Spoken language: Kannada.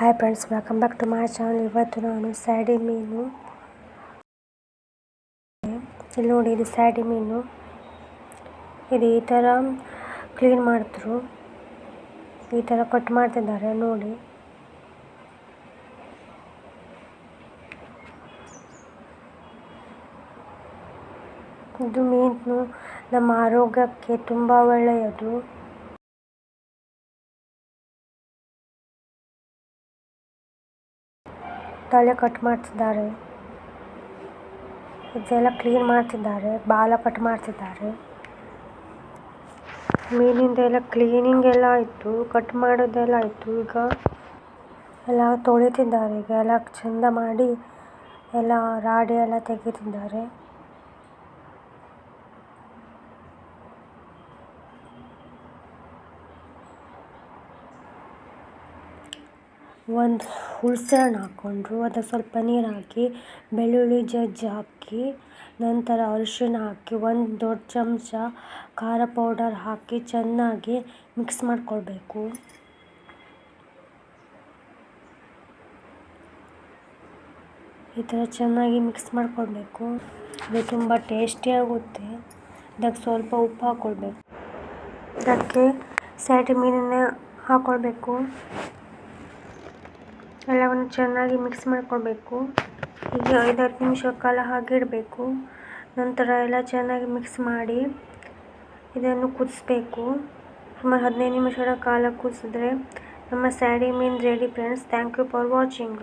Hi friends, welcome back to my channel. ಇವತ್ತು ನಾನು ಸ್ಯಾಡಿ ಮೀನು, ಇಲ್ಲಿ ನೋಡಿ, ಇದು ಸ್ಯಾಡಿ ಮೀನು. ಇದು ಈ ಥರ ಕ್ಲೀನ್ ಮಾಡಿದ್ರು, ಈ ಥರ ಕಟ್ ಮಾಡ್ತಿದ್ದಾರೆ ನೋಡಿ. ಇದು ಮೀನು ನಮ್ಮ ಆರೋಗ್ಯಕ್ಕೆ ತುಂಬ ಒಳ್ಳೆಯದು. ತಲೆ ಕಟ್ ಮಾಡ್ತಿದ್ದಾರೆ, ಇದೆಲ್ಲ ಕ್ಲೀನ್ ಮಾಡ್ತಿದ್ದಾರೆ. ಬಾಲ ಕಟ್ ಮಾಡ್ತಿದ್ದಾರೆ. ಮೀನಿಂದೆಲ್ಲ ಕ್ಲೀನಿಂಗ್ ಎಲ್ಲ ಆಯಿತು, ಕಟ್ ಮಾಡೋದೆಲ್ಲ ಆಯಿತು. ಈಗ ಎಲ್ಲ ತೊಳಿತಿದ್ದಾರೆ. ಈಗ ಎಲ್ಲ ಚೆಂದ ಮಾಡಿ ಎಲ್ಲ ರಾಡಿ ಎಲ್ಲ ತೆಗಿತಿದ್ದಾರೆ. ಒಂದು ಹುಳ್ಸೆಹಣ್ಣು ಹಾಕ್ಕೊಂಡ್ರು, ಅದಕ್ಕೆ ಸ್ವಲ್ಪ ನೀರು ಹಾಕಿ, ಬೆಳ್ಳುಳ್ಳಿ ಜಜ್ಜಿ ಹಾಕಿ, ನಂತರ ಅರಿಶಿಣ ಹಾಕಿ, ಒಂದು ದೊಡ್ಡ ಚಮಚ ಖಾರ ಪೌಡರ್ ಹಾಕಿ ಚೆನ್ನಾಗಿ ಮಿಕ್ಸ್ ಮಾಡ್ಕೊಳ್ಬೇಕು. ಈ ಥರ ಚೆನ್ನಾಗಿ ಮಿಕ್ಸ್ ಮಾಡ್ಕೊಳ್ಬೇಕು. ಇದು ತುಂಬ ಟೇಸ್ಟಿಯಾಗುತ್ತೆ. ಇದಕ್ಕೆ ಸ್ವಲ್ಪ ಉಪ್ಪು ಹಾಕ್ಕೊಳ್ಬೇಕು. ಇದಕ್ಕೆ ಸ್ಯಾಡಿ ಮೀನನ್ನು ಹಾಕ್ಕೊಳ್ಬೇಕು. ಎಲ್ಲವನ್ನು ಚೆನ್ನಾಗಿ ಮಿಕ್ಸ್ ಮಾಡ್ಕೊಳ್ಬೇಕು. ಈಗ 5-10 ನಿಮಿಷ ಕಾಲ ಹಾಗೆ ಇಡಬೇಕು. ನಂತರ ಎಲ್ಲ ಚೆನ್ನಾಗಿ ಮಿಕ್ಸ್ ಮಾಡಿ ಇದನ್ನು ಕುದಿಸ್ಬೇಕು. ಸುಮಾರು 15 ನಿಮಿಷಗಳ ಕಾಲ ಕುದಿಸಿದ್ರೆ ನಮ್ಮ ಸ್ಯಾಡಿ ಮೀನು ready friends. Thank you for watching.